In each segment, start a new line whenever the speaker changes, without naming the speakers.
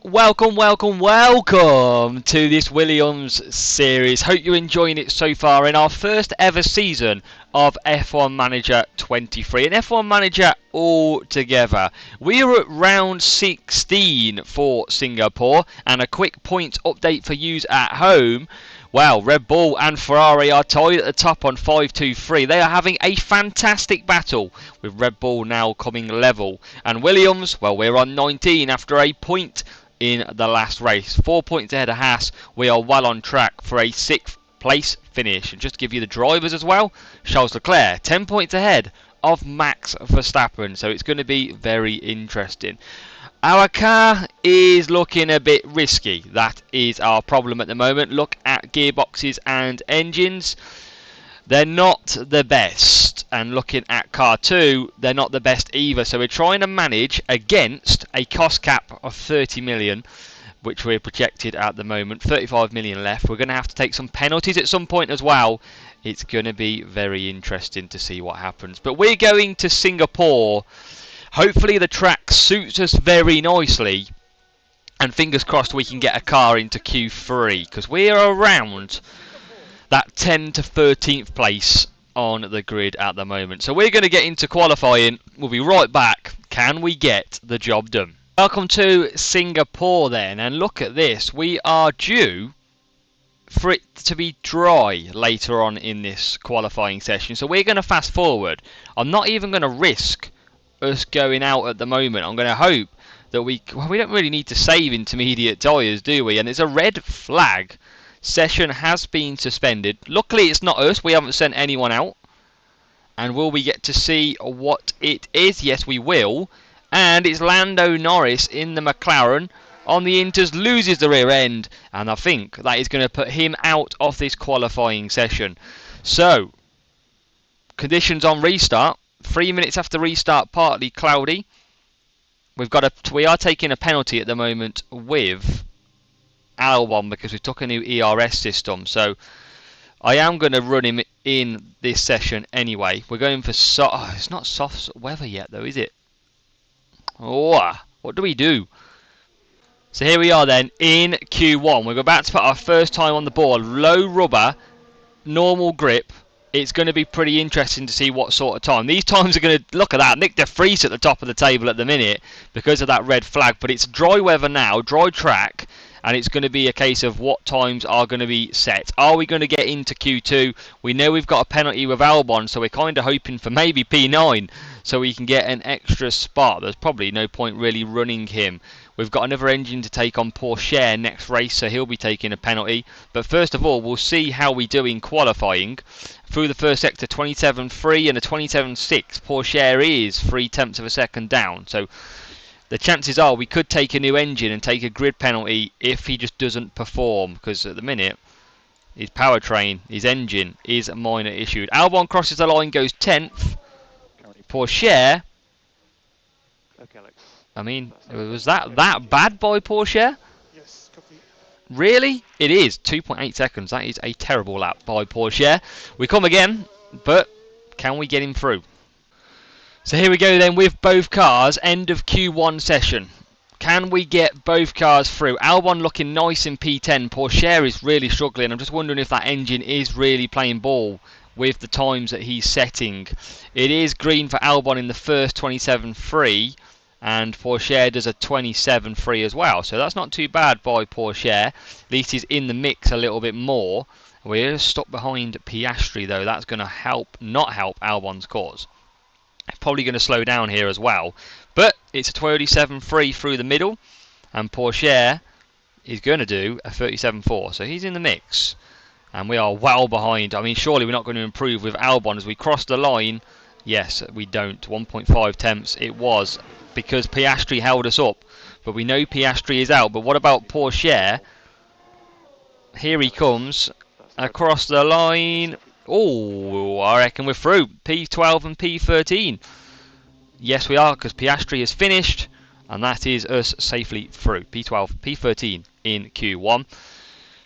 Welcome to this Williams series. Hope you're enjoying it so far in our first ever season of F1 Manager 23 and F1 Manager altogether. We are at round 16 for Singapore, and a quick points update for you at home. Well, Red Bull and Ferrari are tied at the top on 5-2-3. They are having a fantastic battle, with Red Bull now coming level. And Williams, well, we're on 19 after a point in the last race. 4 points ahead of Haas. We are well on track for a 6th place finish. And just to give you the drivers as well, Charles Leclerc 10 points ahead of Max Verstappen. So it's going to be very interesting. Our car is looking a bit risky. That is our problem at the moment. Look at gearboxes and engines. They're not the best. And looking at car 2, they're not the best either. So we're trying to manage against a cost cap of 30 million, which we're projected at the moment. 35 million left. We're going to have to take some penalties at some point as well. It's going to be very interesting to see what happens. But we're going to Singapore. Hopefully the track suits us very nicely, and fingers crossed we can get a car into Q3, because we are around that 10 to 13th place on the grid at the moment. So we're going to get into qualifying. We'll be right back. Can we get the job done? Welcome to Singapore then, and look at this. We are due for it to be dry later on in this qualifying session, so we're going to fast forward. I'm not even going to risk us going out at the moment. I'm going to hope that we don't really need to save intermediate tyres, do we? And it's a red flag. Session has been suspended. Luckily it's not us, we haven't sent anyone out. And will we get to see what it is? Yes, we will. And it's Lando Norris in the McLaren on the Inters, loses the rear end, and I think that is going to put him out of this qualifying session. So conditions on restart. 3 minutes after restart, partly cloudy. We are taking a penalty at the moment with Albon because we took a new ERS system. So I am going to run him in this session anyway. We're going for it's not soft weather yet though, is it? Oh, what do we do? So here we are then in Q1. We're about to put our first time on the board. Low rubber, normal grip. It's going to be pretty interesting to see what sort of time. These times are going to, look at that, Nick de Vries at the top of the table at the minute because of that red flag. But it's dry weather now, dry track, and it's going to be a case of what times are going to be set. Are we going to get into Q2? We know we've got a penalty with Albon, so we're kind of hoping for maybe P9 so we can get an extra spot. There's probably no point really running him. We've got another engine to take on Porsche next race, so he'll be taking a penalty. But first of all, we'll see how we do in qualifying. Through the first sector, 27.3 and a 27.6. Porsche is 3/10 of a second down. So the chances are we could take a new engine and take a grid penalty if he just doesn't perform. Because at the minute, his powertrain, his engine is a minor issue. Albon crosses the line, goes 10th. Porsche.
Okay, Alex.
I mean, was that bad by Porsche?
Yes, copy.
Really? It is. 2.8 seconds. That is a terrible lap by Porsche. We come again, but can we get him through? So here we go then with both cars. End of Q1 session. Can we get both cars through? Albon looking nice in P10. Porsche is really struggling. I'm just wondering if that engine is really playing ball with the times that he's setting. It is green for Albon in the first 27.3. And Porsche does a 27.3 as well. So that's not too bad by Porsche. At least he's in the mix a little bit more. We're stuck behind Piastri though. That's going to not help Albon's cause. Probably going to slow down here as well. But it's a 27.3 through the middle. And Porsche is going to do a 37.4. So he's in the mix. And we are well behind. I mean, surely we're not going to improve with Albon as we cross the line. Yes, we don't. 1.5 tenths it was, because Piastri held us up. But we know Piastri is out. But what about Porsche? Here he comes across the line. Oh, I reckon we're through. P12 and P13. Yes, we are, because Piastri has finished. And that is us safely through. P12, P13 in Q1.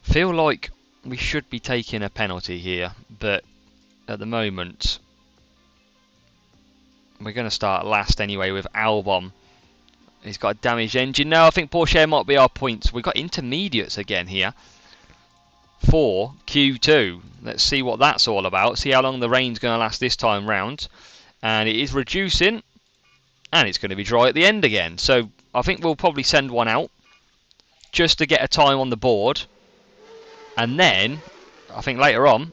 Feel like we should be taking a penalty here. But at the moment, we're going to start last anyway with Albon He's got a damaged engine. No, I think Porsche might be our points. We've got intermediates again here for Q2. Let's see what that's all about. See how long the rain's going to last this time round. And it is reducing. And it's going to be dry at the end again. So I think we'll probably send one out just to get a time on the board. And then, I think later on,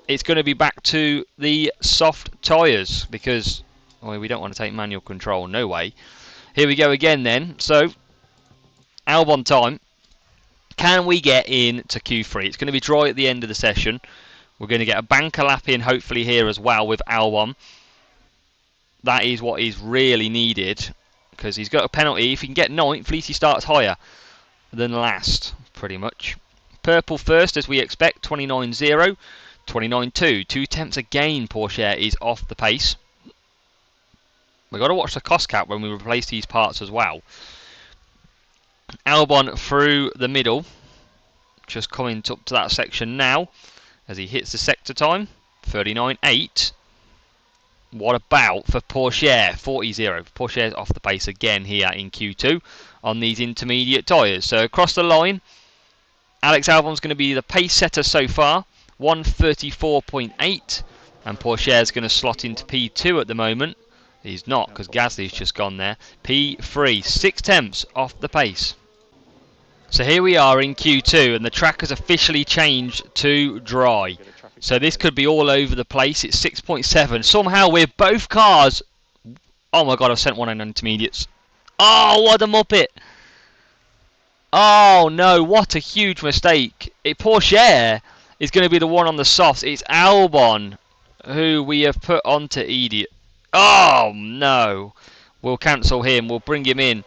it's going to be back to the soft tyres. Because we don't want to take manual control. No way. Here we go again then. So, Albon time. Can we get into Q3? It's going to be dry at the end of the session. We're going to get a banker lap in hopefully here as well with Albon. That is what is really needed. Because he's got a penalty. If he can get 9th, at least he starts higher than last. Pretty much. Purple first as we expect. 29.0. 29.2. 2 tenths again. Porsche is off the pace. We've got to watch the cost cap when we replace these parts as well. Albon through the middle. Just coming up to that section now. As he hits the sector time. 39.8. What about for Porsche? 40.0. Porsche's off the pace again here in Q2 on these intermediate tyres. So across the line, Alex Albon's going to be the pace setter so far. 134.8. And Porsche's going to slot into P2 at the moment. He's not, because Gasly's just gone there. P3, 6 tenths off the pace. So here we are in Q2, and the track has officially changed to dry. So this could be all over the place. It's 6.7. Somehow we're both cars. Oh my god, I've sent one in intermediates. Oh, what a muppet. Oh no, what a huge mistake. Porsche is going to be the one on the softs. It's Albon who we have put onto idiot. Oh no. We'll cancel him. We'll bring him in.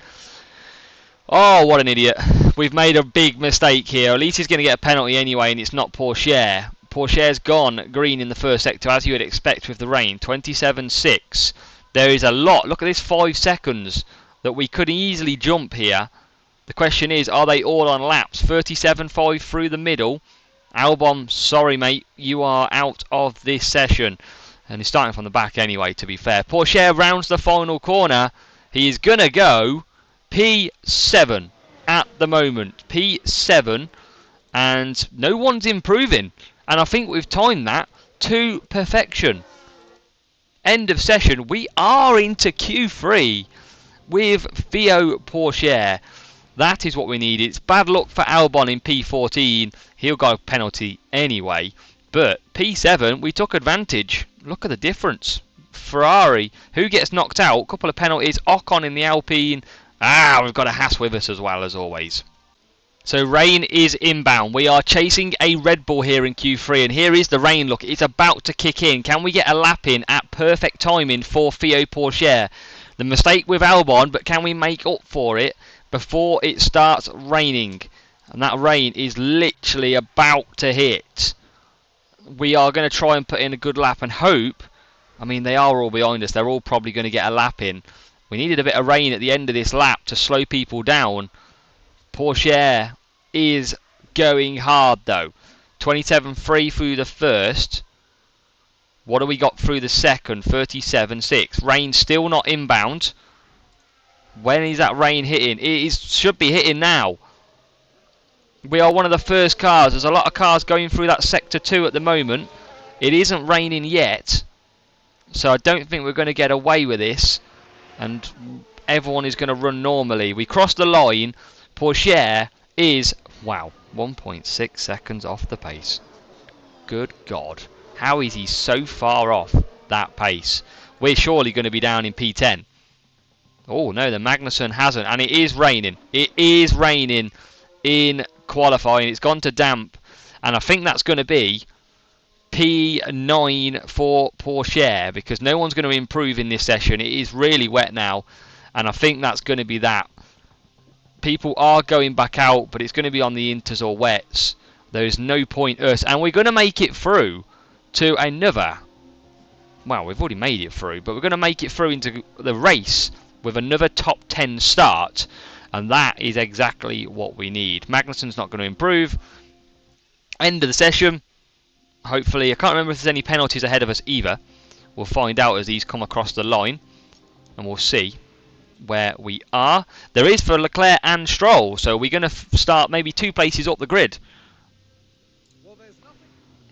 Oh, what an idiot. We've made a big mistake here. At least he's going to get a penalty anyway, and it's not Porsche. Porsche's gone green in the first sector, as you would expect with the rain. 27.6. There is a lot. Look at this 5 seconds that we could easily jump here. The question is, are they all on laps? 37.5 through the middle. Albon, sorry mate, you are out of this session. And he's starting from the back anyway, to be fair. Porsche rounds the final corner. He is going to go P7 at the moment. P7. And no one's improving. And I think we've timed that to perfection. End of session. We are into Q3 with Theo Porsche. That is what we need. It's bad luck for Albon in P14. He'll go penalty anyway. But P7, we took advantage. Look at the difference. Ferrari, who gets knocked out? A couple of penalties. Ocon in the Alpine. We've got a Haas with us as well, as always. So rain is inbound. We are chasing a Red Bull here in Q3. And here is the rain. Look, it's about to kick in. Can we get a lap in at perfect timing for Theo Porsche? The mistake with Albon, but can we make up for it before it starts raining? And that rain is literally about to hit. We are going to try and put in a good lap and hope. I mean, they are all behind us. They're all probably going to get a lap in. We needed a bit of rain at the end of this lap to slow people down. Porsche is going hard though. 27.3 through the first. What do we got through the second? 37.6. Rain still not inbound. When is that rain hitting? Should be hitting now. We are one of the first cars. There's a lot of cars going through that sector 2 at the moment. It isn't raining yet. So I don't think we're going to get away with this. And everyone is going to run normally. We crossed the line. Porsche is, wow, 1.6 seconds off the pace. Good God. How is he so far off that pace? We're surely going to be down in P10. Oh no, the Magnussen hasn't. And it is raining. It is raining in qualifying. It's gone to damp. And I think that's going to be P9 for Porsche. Because no one's going to improve in this session. It is really wet now. And I think that's going to be that. People are going back out. But it's going to be on the inters or wets. There's no point us. And we're going to make it through to another. Well, we've already made it through. But we're going to make it through into the race with another top 10 start. And that is exactly what we need. Magnussen's not going to improve. End of the session. Hopefully, I can't remember if there's any penalties ahead of us either. We'll find out as these come across the line. And we'll see. where we are. There is for Leclerc and Stroll, so we're going to start maybe 2 places up the grid.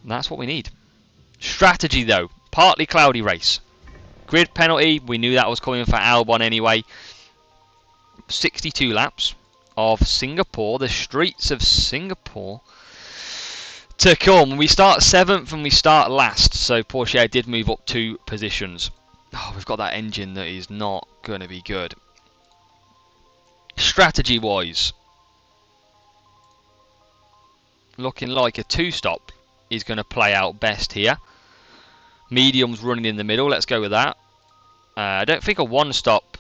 That's what we need. Strategy though, partly cloudy race. Grid penalty, we knew that was coming for Albon anyway. 62 laps of Singapore, the streets of Singapore to come. We start 7th and we start last, so Porsche did move up 2 positions. Oh, we've got that engine that is not going to be good. Strategy wise, looking like a 2-stop is going to play out best here. Medium's running in the middle, let's go with that. I don't think a 1-stop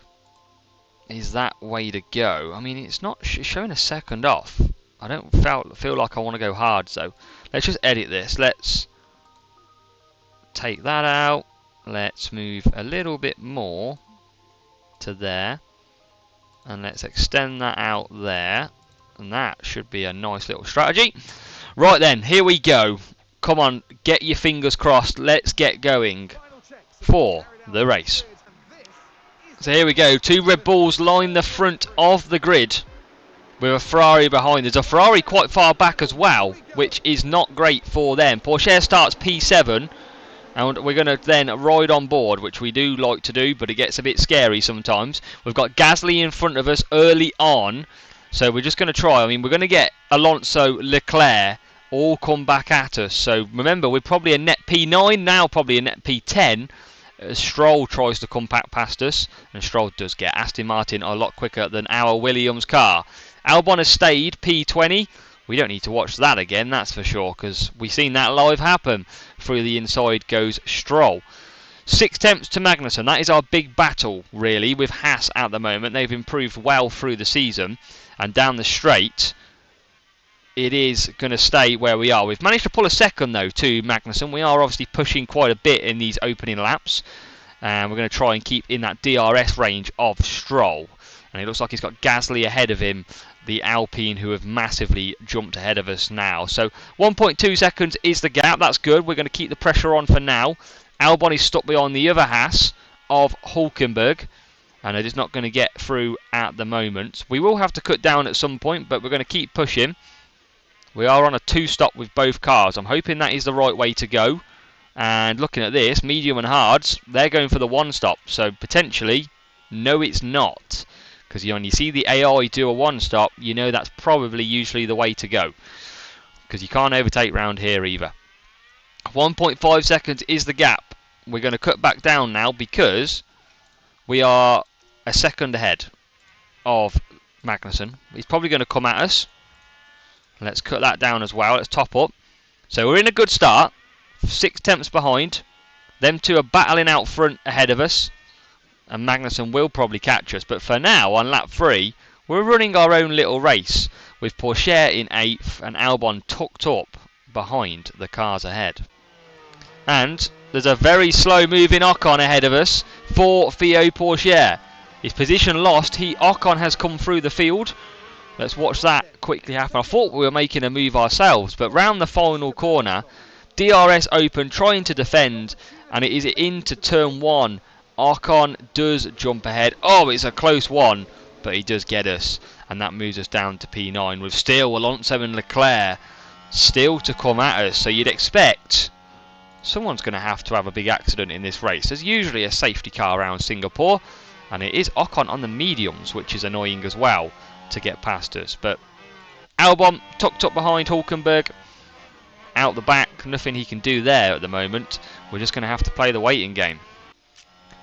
is that way to go. I mean, it's not showing a second off. I don't feel like I want to go hard, so let's just edit this. Let's take that out. Let's move a little bit more to there. And let's extend that out there. And that should be a nice little strategy. Right then, here we go. Come on, get your fingers crossed. Let's get going for the race. So here we go. 2 Red Bulls line the front of the grid with a Ferrari behind. There's a Ferrari quite far back as well, which is not great for them. Porsche starts P7, and we're going to then ride on board, which we do like to do, but it gets a bit scary sometimes. We've got Gasly in front of us early on, so we're just going to try. I mean, we're going to get Alonso, Leclerc all come back at us. So remember, we're probably a net P9, now probably a net P10. Stroll tries to come back past us, and Stroll does get Aston Martin a lot quicker than our Williams car. Albon has stayed P20. We don't need to watch that again, that's for sure, because we've seen that live happen. Through the inside goes Stroll. 6 tenths to Magnussen. That is our big battle, really, with Haas at the moment. They've improved well through the season, and down the straight, it is going to stay where we are. We've managed to pull a second, though, to Magnussen. We are obviously pushing quite a bit in these opening laps, and we're going to try and keep in that DRS range of Stroll. And it looks like he's got Gasly ahead of him, the Alpine, who have massively jumped ahead of us now. So 1.2 seconds is the gap. That's good. We're going to keep the pressure on for now. Albon is stuck behind the other Haas of Hulkenberg, and it is not going to get through at the moment. We will have to cut down at some point, but we're going to keep pushing. We are on a 2-stop with both cars. I'm hoping that is the right way to go. And looking at this, medium and hards, they're going for the 1-stop. So potentially, no it's not. Because when you see the AI do a 1-stop, you know that's probably usually the way to go. Because you can't overtake round here either. 1.5 seconds is the gap. We're going to cut back down now because we are a second ahead of Magnussen. He's probably going to come at us. Let's cut that down as well. Let's top up. So we're in a good start. 6 tenths behind. Them two are battling out front ahead of us. And Magnussen will probably catch us. But for now, on lap 3, we're running our own little race. With Porsche in 8th and Albon tucked up behind the cars ahead. And there's a very slow moving Ocon ahead of us for Theo Porsche. His position lost. Ocon has come through the field. Let's watch that quickly happen. I thought we were making a move ourselves, but round the final corner, DRS open, trying to defend, and it is into turn 1. Ocon does jump ahead. Oh, it's a close one, but he does get us, and that moves us down to P9 with still Alonso and Leclerc still to come at us. So you'd expect someone's going to have a big accident in this race. There's usually a safety car around Singapore, and it is Ocon on the mediums, which is annoying as well to get past us. But Albon tucked up behind Hulkenberg, out the back, nothing he can do there at the moment. We're just going to have to play the waiting game.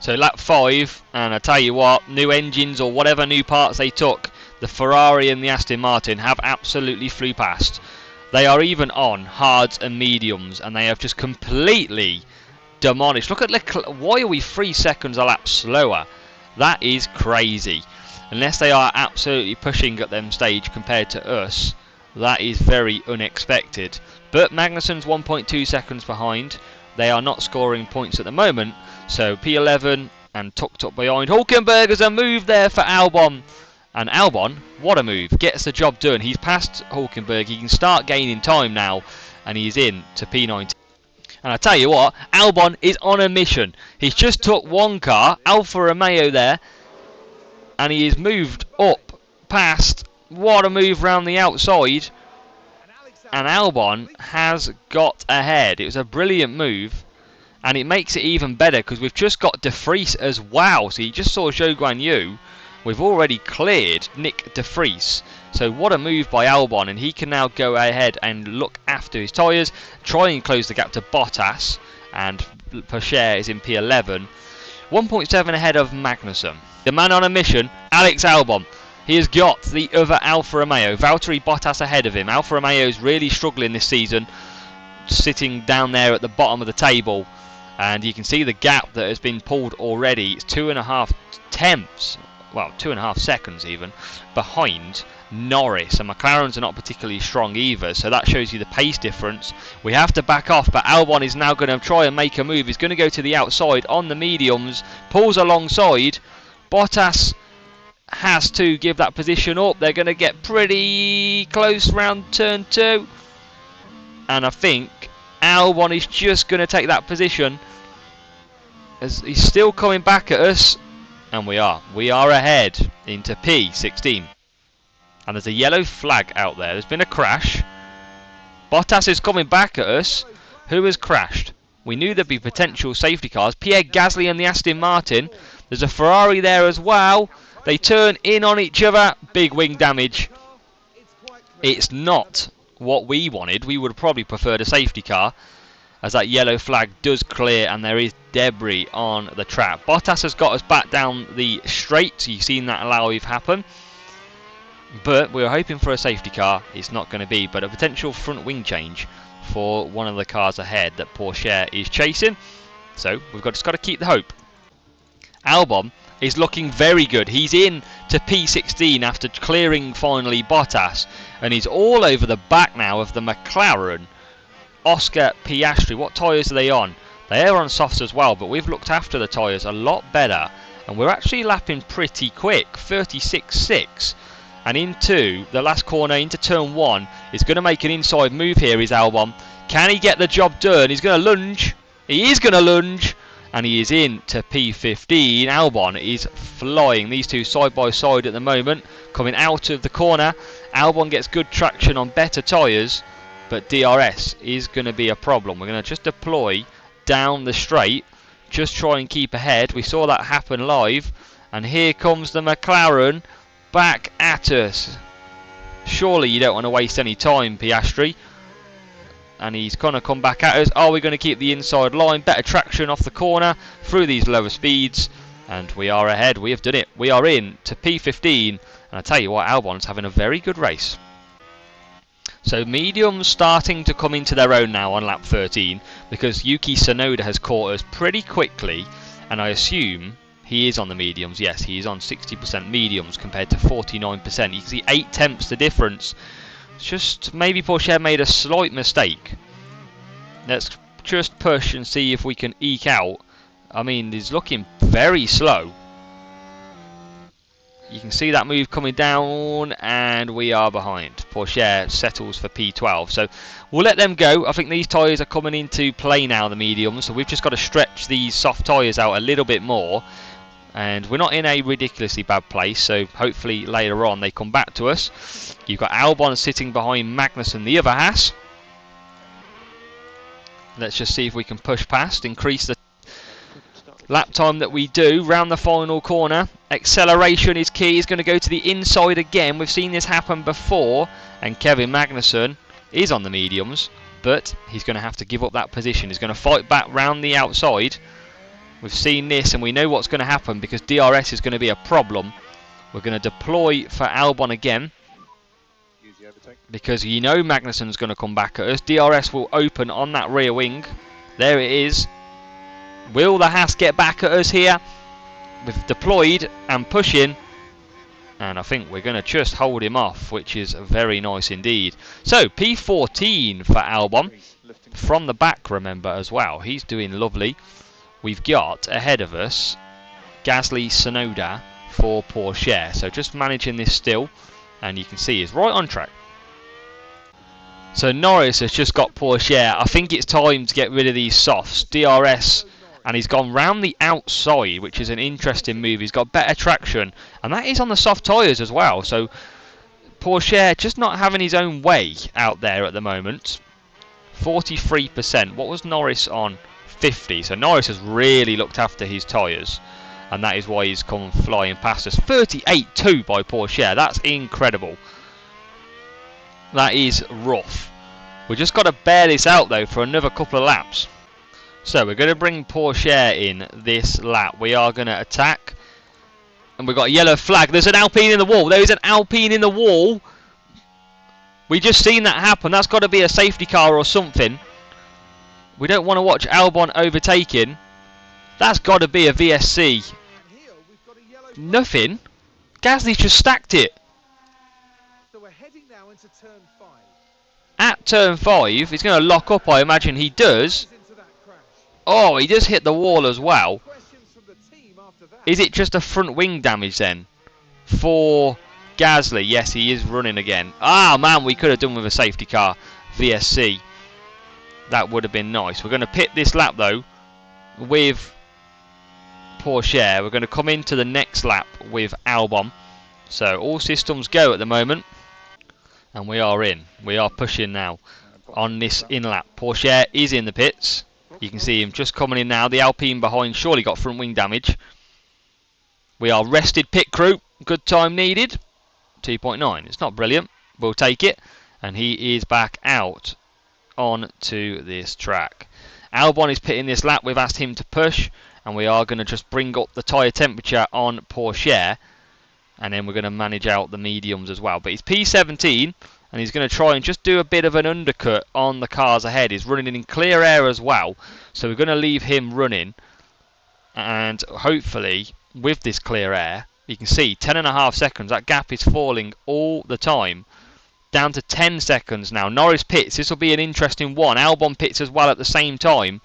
So lap 5, and I tell you what, new engines or whatever new parts they took, the Ferrari and the Aston Martin have absolutely flew past. They are even on hards and mediums, and they have just completely demolished. Look at Leclerc. Why are we 3 seconds a lap slower? That is crazy. Unless they are absolutely pushing at them stage compared to us, that is very unexpected. But Magnussen's 1.2 seconds behind. They are not scoring points at the moment. So P11 and tucked up behind. Hulkenberg has a move there for Albon. And Albon, what a move. Gets the job done. He's past Hulkenberg. He can start gaining time now. And he's in to P19. And I tell you what, Albon is on a mission. He's just took one car, Alfa Romeo there. and he is moved up past. What a move round the outside, and Albon has got ahead. It was a brilliant move, and it makes it even better because we've just got De Vries as well. So you just saw Zhou Guan Yu. We've already cleared Nick De Vries. So what a move by Albon, and he can now go ahead and look after his tyres, try and close the gap to Bottas, and Pocher is in P11. 1.7 ahead of Magnussen. The man on a mission, Alex Albon. He has got the other Alfa Romeo, Valtteri Bottas ahead of him. Alfa Romeo is really struggling this season, sitting down there at the bottom of the table. And you can see the gap that has been pulled already. It's 2.5 tenths, well, 2.5 seconds even, behind Norris. And McLaren's are not particularly strong either, so that shows you the pace difference. We have to back off, but Albon is now going to try and make a move. He's going to go to the outside on the mediums, pulls alongside. Bottas has to give that position up. They're going to get pretty close round turn 2. And I think Albon is just going to take that position, as he's still coming back at us. And we are ahead into P16. And there's a yellow flag out there. There's been a crash. Bottas is coming back at us. Who has crashed? We knew there'd be potential safety cars. Pierre Gasly and the Aston Martin. There's a Ferrari there as well. They turn in on each other. Big wing damage. It's not what we wanted. We would have probably preferred a safety car, as that yellow flag does clear and there is debris on the track. Bottas has got us back down the straight, so you've seen that live happen. But we were hoping for a safety car. It's not going to be, but a potential front wing change for one of the cars ahead that Porsche is chasing. So we've just got to keep the hope. Albon is looking very good. He's in to P16 after clearing finally Bottas, and he's all over the back now of the McLaren. Oscar Piastri, what tyres are they on? They are on softs as well, but we've looked after the tyres a lot better, and we're actually lapping pretty quick, 36.6. And into the last corner, into turn 1, he's going to make an inside move here, is Albon. Can he get the job done? He's going to lunge. He is going to lunge. And he is in to P15. Albon is flying. These two side by side at the moment. Coming out of the corner. Albon gets good traction on better tyres. But DRS is going to be a problem. We're going to just deploy down the straight. Just try and keep ahead. We saw that happen live. And here comes the McLaren back at us. Surely you don't want to waste any time, Piastri. And he's going to come back at us. Are we going to keep the inside line? Better traction off the corner through these lower speeds. And we are ahead. We have done it. We are in to P15. And I tell you what, Albon's having a very good race. So mediums starting to come into their own now on lap 13. Because Yuki Tsunoda has caught us pretty quickly. And I assume he is on the mediums. Yes, he is on 60% mediums compared to 49%. You can see 8 tenths the difference. Just maybe Porsche made a slight mistake. Let's just push and see if we can eke out. I mean, he's looking very slow. You can see that move coming down, and we are behind. Porsche settles for P12. So we'll let them go. I think these tyres are coming into play now, the mediums. So we've just got to stretch these soft tyres out a little bit more. And we're not in a ridiculously bad place, so hopefully later on they come back to us. You've got Albon sitting behind Magnussen, the other Haas. Let's just see if we can push past, increase the lap time that we do round the final corner. Acceleration is key. He's going to go to the inside again. We've seen this happen before, and Kevin Magnussen is on the mediums, but he's going to have to give up that position. He's going to fight back round the outside. We've seen this and we know what's going to happen because DRS is going to be a problem. We're going to deploy for Albon again because you know Magnussen's going to come back at us. DRS will open on that rear wing. There it is. Will the Haas get back at us here? We've deployed and pushing, and I think we're going to just hold him off, which is very nice indeed. So P14 for Albon from the back, remember, as well. He's doing lovely. We've got ahead of us Gasly Tsunoda for Porsche. So just managing this still, and you can see he's right on track. So Norris has just got Porsche. I think it's time to get rid of these softs. DRS and he's gone round the outside, which is an interesting move. He's got better traction, and that is on the soft tyres as well. So Porsche just not having his own way out there at the moment. 43%. What was Norris on? 50. So Norris has really looked after his tyres, and that is why he's come flying past us. 38.2 by Porsche. That's incredible. That is rough. We've just got to bear this out though for another couple of laps. So we're going to bring Porsche in this lap. We are going to attack. And we've got a yellow flag. There's an Alpine in the wall. There is an Alpine in the wall. We just seen that happen. That's got to be a safety car or something. We don't want to watch Albon overtaking. That's got to be a VSC. Nothing. Gasly's just stacked it.
So we're heading now into turn 5.
At turn 5, he's going to lock up. I imagine he does. Oh, he does hit the wall as well. Is it just a front wing damage then for Gasly? Yes, he is running again. Ah, man, we could have done with a safety car. VSC. That would have been nice. We're going to pit this lap, though, with Porsche. We're going to come into the next lap with Albon. So, all systems go at the moment. And we are in. We are pushing now on this in lap. Porsche is in the pits. You can see him just coming in now. The Alpine behind surely got front wing damage. We are rested pit crew. Good time needed. 2.9. It's not brilliant. We'll take it. And he is back out onto this track. Albon is pitting this lap. We've asked him to push. And we are going to just bring up the tyre temperature on Porsche. And then we're going to manage out the mediums as well. But he's P17. And he's going to try and just do a bit of an undercut on the cars ahead. He's running in clear air as well. So we're going to leave him running. And hopefully, with this clear air, you can see 10.5 seconds. That gap is falling all the time. Down to 10 seconds now. Norris pits. This will be an interesting one. Albon pits as well at the same time.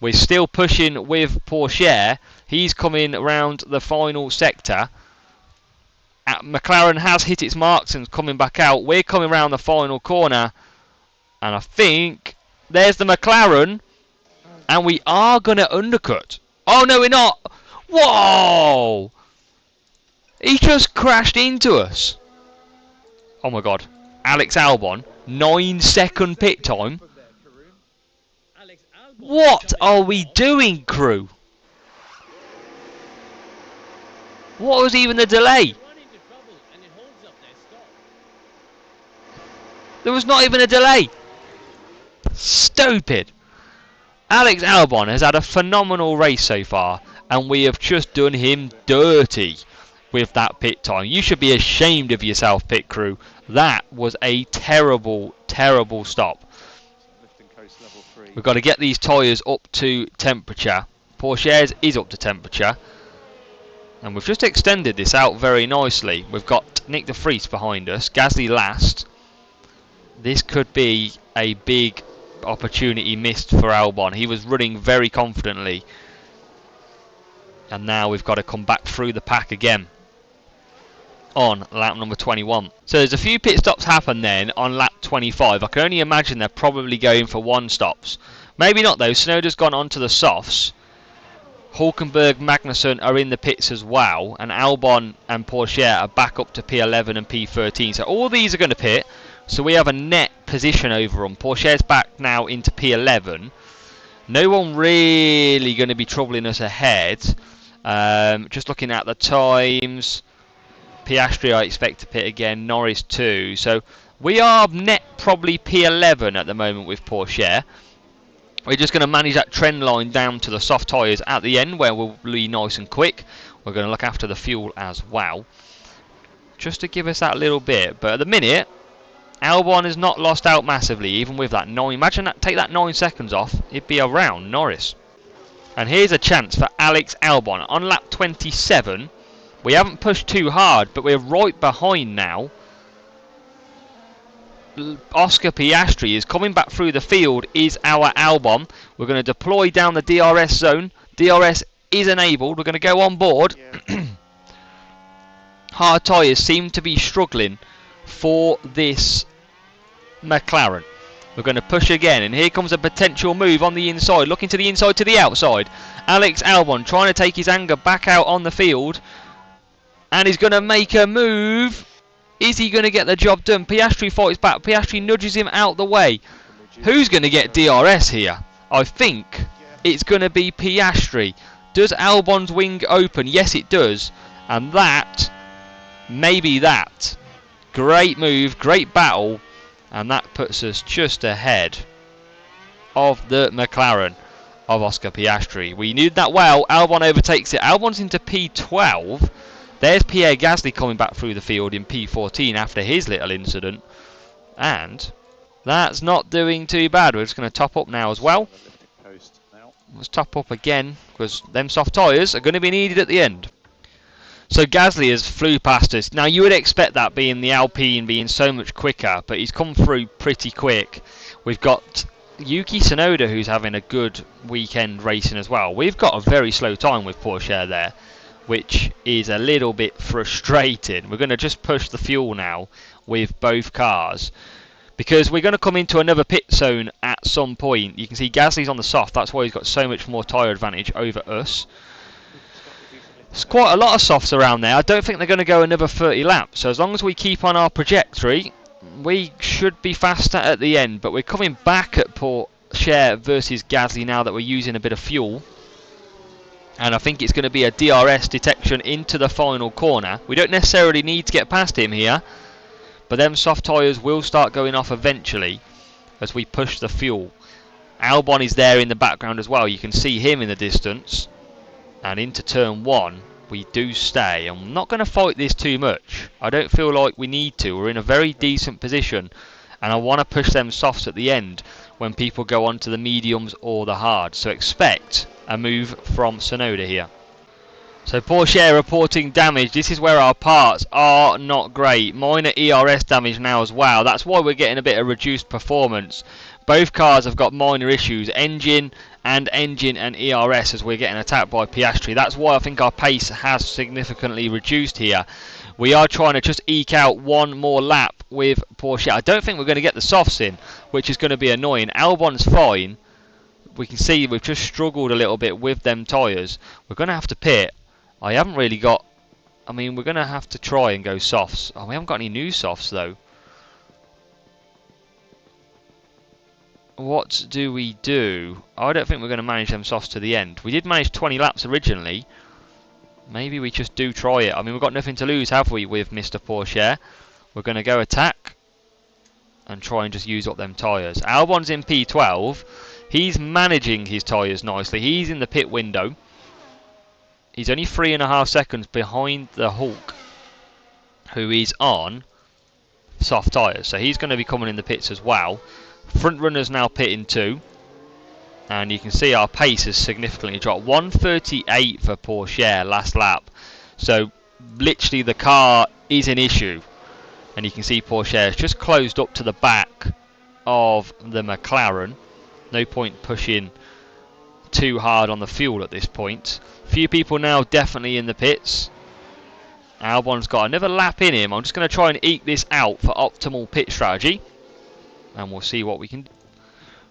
We're still pushing with Porsche. He's coming around the final sector. McLaren has hit its marks and is coming back out. We're coming around the final corner. And I think there's the McLaren. And we are going to undercut. Oh, no, we're not. Whoa! He just crashed into us. Oh, my God. Alex Albon, 9-second pit time. What are we doing, crew? What was even the delay? There was not even a delay. Stupid. Alex Albon has had a phenomenal race so far, and we have just done him dirty with that pit time. You should be ashamed of yourself, pit crew. That was a terrible, terrible stop. We've got to get these tyres up to temperature. Porsche's is up to temperature. And we've just extended this out very nicely. We've got Nick de Vries behind us. Gasly last. This could be a big opportunity missed for Albon. He was running very confidently. And now we've got to come back through the pack again on lap number 21. So there's a few pit stops happen then on lap 25. I can only imagine they're probably going for one stops. Maybe not though. Tsunoda's gone onto the softs. Hulkenberg, Magnussen are in the pits as well. And Albon and Porsche are back up to P11 and P13. So all these are going to pit. So we have a net position over them. Porsche's back now into P11. No one really going to be troubling us ahead. Just looking at the times. Piastri I expect to pit again. Norris too. So we are net probably P11 at the moment with Porsche. We're just going to manage that trend line down to the soft tyres at the end where we'll be nice and quick. We're going to look after the fuel as well. Just to give us that little bit. But at the minute, Albon has not lost out massively, even with that 9. Imagine that, take that 9 seconds off, it'd be around Norris. And here's a chance for Alex Albon on lap 27. We haven't pushed too hard, but we're right behind now. Oscar Piastri is coming back through the field, is our Albon. We're going to deploy down the DRS zone. DRS is enabled. We're going to go on board. Yeah. Hard tyres seem to be struggling for this McLaren. We're going to push again, and here comes a potential move on the inside, looking to the inside to the outside. Alex Albon trying to take his anger back out on the field, and he's going to make a move. Is he going to get the job done? Piastri fights back. Piastri nudges him out the way. Who's going to get DRS here? I think it's going to be Piastri. Does Albon's wing open? Yes, it does. And that, maybe that. Great move, great battle. And that puts us just ahead of the McLaren of Oscar Piastri. We knew that well. Albon overtakes it. Albon's into P12. There's Pierre Gasly coming back through the field in P14 after his little incident. And that's not doing too bad. We're just going to top up now as well. Let's top up again, because them soft tyres are going to be needed at the end. So Gasly has flew past us. Now you would expect that, being the Alpine, being so much quicker, but he's come through pretty quick. We've got Yuki Tsunoda, who's having a good weekend racing as well. We've got a very slow time with Porsche there, which is a little bit frustrating. We're going to just push the fuel now with both cars, because we're going to come into another pit zone at some point. You can see Gasly's on the soft, that's why he's got so much more tyre advantage over us. There's quite a lot of softs around there. I don't think they're going to go another 30 laps, so as long as we keep on our trajectory, we should be faster at the end. But we're coming back at Porsche versus Gasly now that we're using a bit of fuel. And I think it's going to be a DRS detection into the final corner. We don't necessarily need to get past him here, but them soft tyres will start going off eventually as we push the fuel. Albon is there in the background as well. You can see him in the distance. And into turn 1 we do stay. I'm not going to fight this too much. I don't feel like we need to. We're in a very decent position, and I want to push them softs at the end when people go on to the mediums or the hards. So expect a move from Tsunoda here. So Porsche reporting damage. This is where our parts are not great. Minor ERS damage now as well. That's why we're getting a bit of reduced performance. Both cars have got minor issues, engine and ERS, as we're getting attacked by Piastri. That's why I think our pace has significantly reduced here. We are trying to just eke out one more lap with Porsche. I don't think we're going to get the softs in, which is going to be annoying. Albon's fine. We can see we've just struggled a little bit with them tyres. We're going to have to pit. I haven't really got... I mean, we're going to have to try and go softs. Oh, we haven't got any new softs, though. What do we do? I don't think we're going to manage them softs to the end. We did manage 20 laps originally. Maybe we just do try it. I mean, we've got nothing to lose, have we, with Mr. Porsche? We're going to go attack and try and just use up them tyres. Albon's in P12. He's managing his tyres nicely. He's in the pit window. He's only 3.5 seconds behind the Hulk, who is on soft tyres. So he's going to be coming in the pits as well. Front runners now pitting too. And you can see our pace has significantly dropped. 1:38 for Porsche last lap. So literally the car is an issue. And you can see Porsche has just closed up to the back of the McLaren. No point pushing too hard on the fuel at this point. Few people now definitely in the pits. Albon's got another lap in him. I'm just going to try and eke this out for optimal pit strategy. And we'll see what we can do.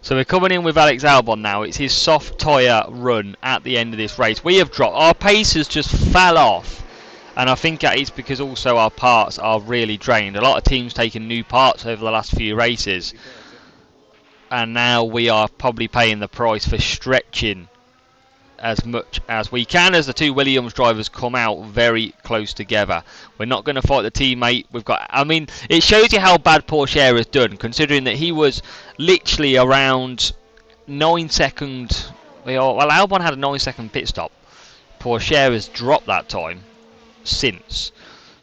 So we're coming in with Alex Albon now. It's his soft tyre run at the end of this race. We have dropped. Our pace has just fell off. And I think that is because also our parts are really drained. A lot of teams taking new parts over the last few races. And now we are probably paying the price for stretching as much as we can, as the two Williams drivers come out very close together. We're not going to fight the teammate. We've got... I mean, it shows you how bad Porsche has done, considering that he was literally around 9 seconds... Well, Albon had a 9-second pit stop. Porsche has dropped that time since.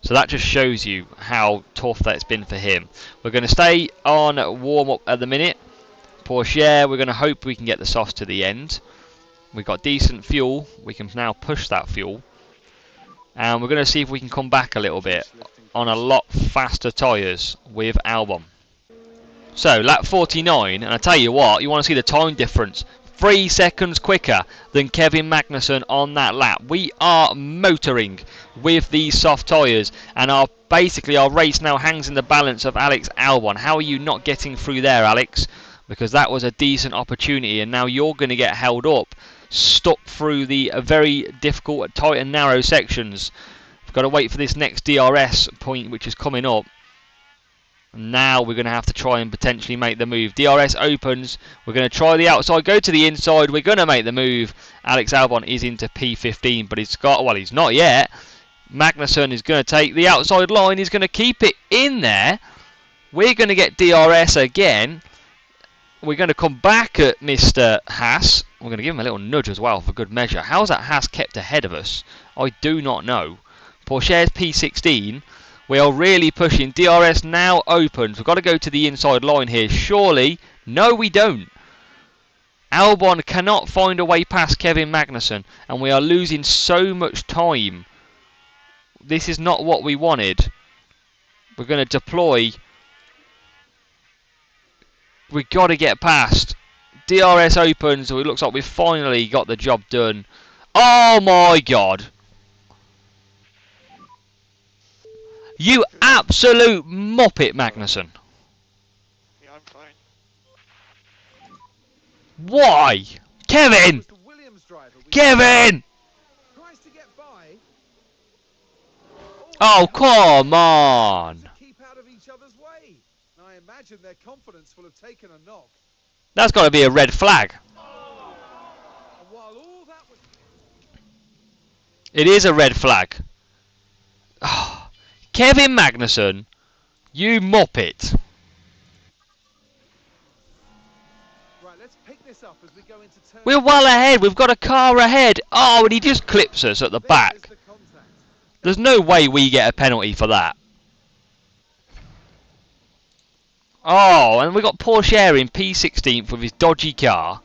So that just shows you how tough that's been for him. We're going to stay on warm-up at the minute. Porsche, we're going to hope we can get the softs to the end. We've got decent fuel. We can now push that fuel. And we're going to see if we can come back a little bit on a lot faster tyres with Albon. So, lap 49. And I tell you what, you want to see the time difference. 3 seconds quicker than Kevin Magnussen on that lap. We are motoring with these soft tyres. And basically our race now hangs in the balance of Alex Albon. How are you not getting through there, Alex? because that was a decent opportunity, and now you're going to get held up, stuck through the very difficult, tight and narrow sections. We've got to wait for this next DRS point, which is coming up. Now we're going to have to try and potentially make the move. DRS opens. We're going to try the outside, go to the inside. We're going to make the move. Alex Albon is into P15, but he's not yet. Magnussen is going to take the outside line. He's going to keep it in there. We're going to get DRS again. We're going to come back at Mr. Haas. We're going to give him a little nudge as well for good measure. How's that Haas kept ahead of us? I do not know. Porsche's P16. We are really pushing. DRS now opens. We've got to go to the inside line here. Surely. No, we don't. Albon cannot find a way past Kevin Magnussen. And we are losing so much time. This is not what we wanted. We're going to deploy. We've got to get past. DRS opens. So it looks like we've finally got the job done. Oh my God. You absolute muppet, Magnussen.
Yeah, I'm fine.
Why? Kevin!
Was the Williams driver.
Kevin!
Tries to get by.
Oh, come on.
To keep out of each other's way. And I imagine their confidence will have taken a knock.
That's got to be a red flag.
And while all that was...
It is a red flag. Oh, Kevin Magnussen, you muppet.
Right, let's pick this up as we go into turn...
We're well ahead. We've got a car ahead. Oh, and he just clips us at the
There's
back.
the contact.
There's no way we get a penalty for that. Oh, and we got Porsche in P16th with his dodgy car.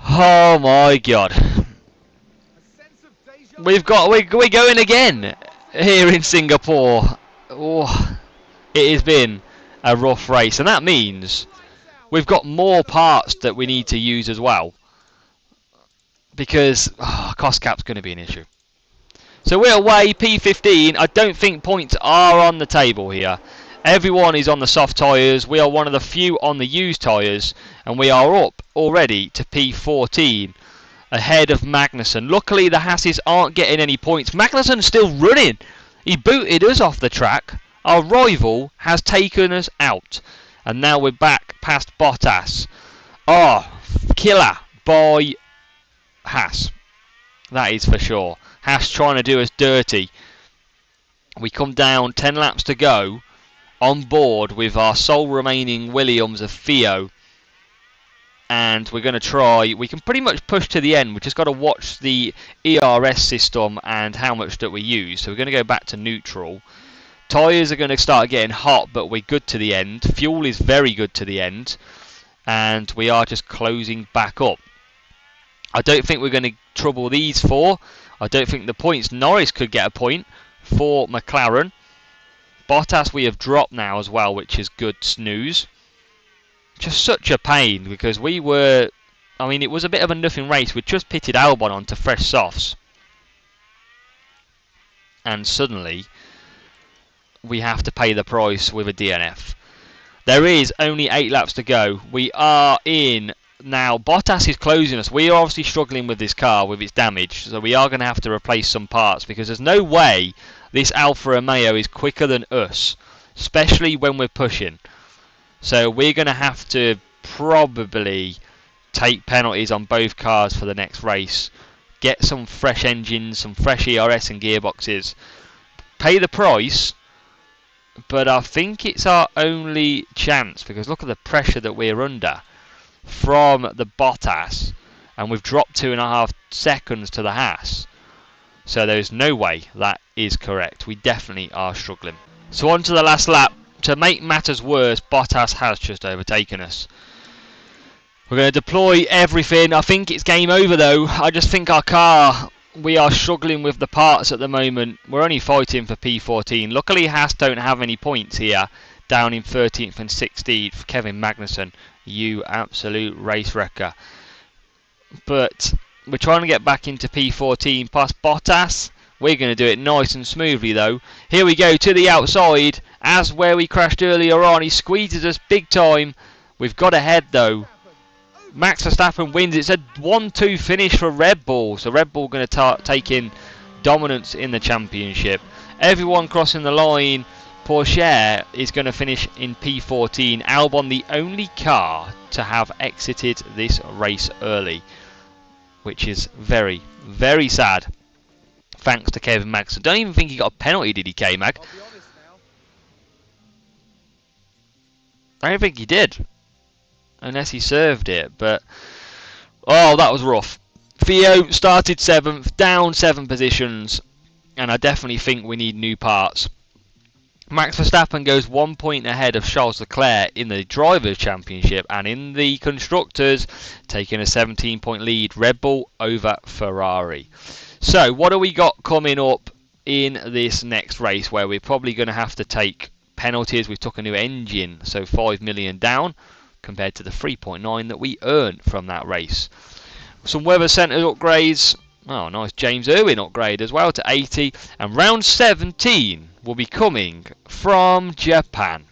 Oh my God.
A sense of deja vu.
We're going again here in Singapore. Oh, it has been a rough race, and that means we've got more parts that we need to use as well, because cost cap's going to be an issue. So we're away, P15. I don't think points are on the table here. Everyone is on the soft tyres. We are one of the few on the used tyres, and we are up already to P14 ahead of Magnussen. Luckily, the Hasses aren't getting any points. Magnussen's still running. He booted us off the track. Our rival has taken us out, and now we're back past Bottas. Oh, killer by Haas. That is for sure. Haas trying to do us dirty. We come down 10 laps to go on board with our sole remaining Williams of Theo, and we're going to try. We can pretty much push to the end. We've just got to watch the ERS system and how much that we use. So we're going to go back to neutral. Tyres are going to start getting hot, but we're good to the end. Fuel is very good to the end, and we are just closing back up. I don't think we're going to trouble these four. I don't think the points. Norris could get a point for McLaren. Bottas we have dropped now as well, which is good snooze. Just such a pain, because we were... I mean, it was a bit of a nothing race. We just pitted Albon onto fresh softs. And suddenly, we have to pay the price with a DNF. There is only 8 laps to go. We are in... Now, Bottas is closing us. We are obviously struggling with this car, with its damage. So we are going to have to replace some parts, because there's no way this Alfa Romeo is quicker than us, especially when we're pushing. So we're going to have to probably take penalties on both cars for the next race. Get some fresh engines, some fresh ERS and gearboxes. Pay the price, but I think it's our only chance, because look at the pressure that we're under from the Bottas, and we've dropped 2.5 seconds to the Haas. So there's no way that is correct. We definitely are struggling. So on to the last lap. To make matters worse, Bottas has just overtaken us. We're going to deploy everything. I think it's game over though. I just think our car, we are struggling with the parts at the moment. We're only fighting for P14. Luckily Haas don't have any points here. Down in 13th and 16th. Kevin Magnussen, you absolute race wrecker. But we're trying to get back into P14 past Bottas. We're going to do it nice and smoothly though. Here we go to the outside, as where we crashed earlier on. He squeezes us big time. We've got ahead though. Max Verstappen wins. It's a 1-2 finish for Red Bull. So Red Bull going to take in dominance in the championship. Everyone crossing the line. Porsche is going to finish in P14. Albon the only car to have exited this race early, which is very, very sad. Thanks to Kevin Magnussen. Don't even think he got a penalty, did he, K-Mag? I don't think he did. Unless he served it, but... Oh, that was rough. Theo started 7th, down 7 positions, and I definitely think we need new parts. Max Verstappen goes 1 point ahead of Charles Leclerc in the Drivers' Championship, and in the Constructors, taking a 17-point lead, Red Bull over Ferrari. So, what do we got coming up in this next race, where we're probably going to have to take penalties? We took a new engine, so 5 million down, compared to the 3.9 that we earned from that race. Some weather centre upgrades. Oh, nice James Irwin upgrade as well to 80. And round 17 will be coming from Japan.